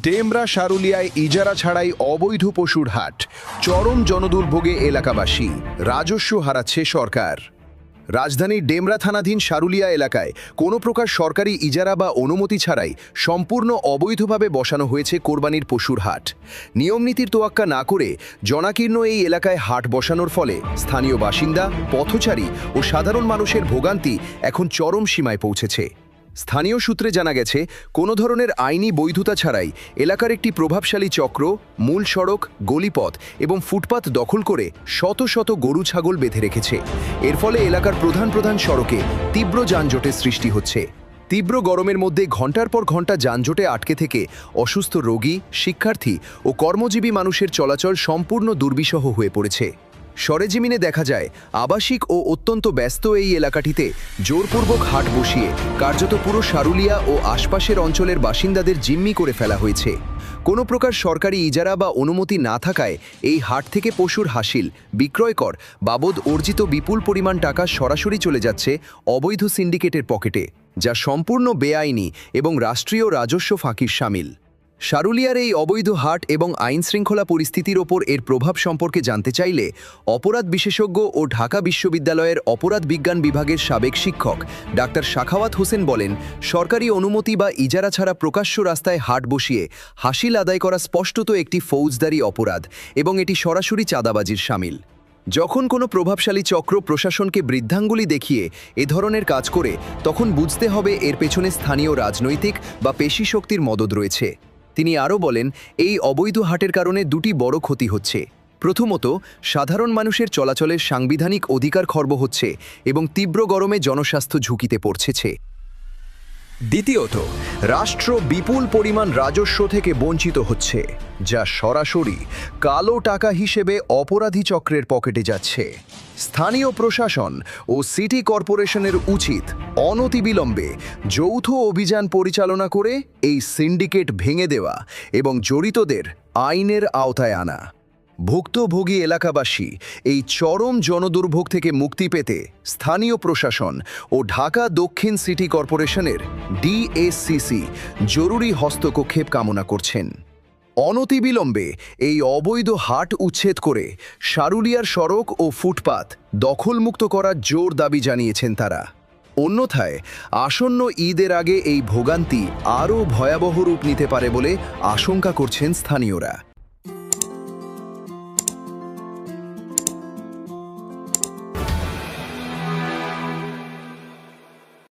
ডেমরা সারুলিয়ায় ইজারা ছাড়াই অবৈধ পশুর হাট, চরম জনদুর্ভোগে এলাকাবাসী, রাজস্ব হারাচ্ছে সরকার। রাজধানীর ডেমরা থানাধীন সারুলিয়া এলাকায় কোনো প্রকার সরকারি ইজারা বা অনুমতি ছাড়াই সম্পূর্ণ অবৈধভাবে বসানো হয়েছে কোরবানির পশুর হাট। নিয়মনীতির তোয়াক্কা না করে জনাকীর্ণ এই এলাকায় হাট বসানোর ফলে স্থানীয় বাসিন্দা, পথচারী ও সাধারণ মানুষের ভোগান্তি এখন চরম সীমায় পৌঁছেছে। স্থানীয় সূত্রে জানা গেছে, কোনো ধরনের আইনি বৈধতা ছাড়াই এলাকার একটি প্রভাবশালী চক্র মূল সড়ক, গলিপথ এবং ফুটপাত দখল করে শত শত গরু ছাগল বেঁধে রেখেছে। এর ফলে এলাকার প্রধান সড়কে তীব্র যানজটের সৃষ্টি হচ্ছে। তীব্র গরমের মধ্যে ঘণ্টার পর ঘণ্টা যানজটে আটকে থেকে অসুস্থ রোগী, শিক্ষার্থী ও কর্মজীবী মানুষের চলাচল সম্পূর্ণ দুর্বিষহ হয়ে পড়েছে। সরেজমিনে দেখা যায়, আবাসিক ও অত্যন্ত ব্যস্ত এই এলাকাটিতে জোরপূর্বক হাট বসিয়ে কার্যত পুরো সারুলিয়া ও আশপাশের অঞ্চলের বাসিন্দাদের জিম্মি করে ফেলা হয়েছে। কোনো প্রকার সরকারি ইজারা বা অনুমতি না থাকায় এই হাট থেকে পশুর হাসিল, বিক্রয় কর বাবদ অর্জিত বিপুল পরিমাণ টাকা সরাসরি চলে যাচ্ছে অবৈধ সিন্ডিকেটের পকেটে, যা সম্পূর্ণ বেআইনি এবং রাষ্ট্রীয় রাজস্ব ফাঁকির শামিল। সারুলিয়ার এই অবৈধ হাট এবং আইনশৃঙ্খলা পরিস্থিতির ওপর এর প্রভাব সম্পর্কে জানতে চাইলে অপরাধ বিশেষজ্ঞ ও ঢাকা বিশ্ববিদ্যালয়ের অপরাধ বিজ্ঞান বিভাগের সাবেক শিক্ষক ডাক্তার সাখাওয়াত হোসেন বলেন, সরকারি অনুমতি বা ইজারা ছাড়া প্রকাশ্য রাস্তায় হাট বসিয়ে হাসিল আদায় করা স্পষ্টত একটি ফৌজদারি অপরাধ এবং এটি সরাসরি চাঁদাবাজির শামিল। যখন কোনো প্রভাবশালী চক্র প্রশাসনকে বৃদ্ধাঙ্গুলি দেখিয়ে এ ধরনের কাজ করে, তখন বুঝতে হবে এর পেছনে স্থানীয় রাজনৈতিক বা পেশি শক্তির মদদ রয়েছে। তিনি আরও বলেন, এই অবৈধ হাটের কারণে দুটি বড় ক্ষতি হচ্ছে। প্রথমত, সাধারণ মানুষের চলাচলের সাংবিধানিক অধিকার খর্ব হচ্ছে এবং তীব্র গরমে জনস্বাস্থ্য ঝুঁকিতে পড়ছে। দ্বিতীয়ত, রাষ্ট্র বিপুল পরিমাণ রাজস্ব থেকে বঞ্চিত হচ্ছে, যা সরাসরি কালো টাকা হিসেবে অপরাধী চক্রের পকেটে যাচ্ছে। স্থানীয় প্রশাসন ও সিটি কর্পোরেশনের উচিত অনতিবিলম্বে যৌথ অভিযান পরিচালনা করে এই সিন্ডিকেট ভেঙে দেওয়া এবং জড়িতদের আইনের আওতায় আনা। ভুক্তভোগী এলাকাবাসী এই চরম জনদুর্ভোগ থেকে মুক্তি পেতে স্থানীয় প্রশাসন ও ঢাকা দক্ষিণ সিটি কর্পোরেশনের ডিএসসিসি জরুরি হস্তক্ষেপ কামনা করছেন। অনতিবিলম্বে এই অবৈধ হাট উচ্ছেদ করে সারুলিয়ার সড়ক ও ফুটপাত দখলমুক্ত করার জোর দাবি জানিয়েছেন তারা। অন্যথায় আসন্ন ঈদের আগে এই ভোগান্তি আরও ভয়াবহ রূপ নিতে পারে বলে আশঙ্কা করছেন স্থানীয়রা।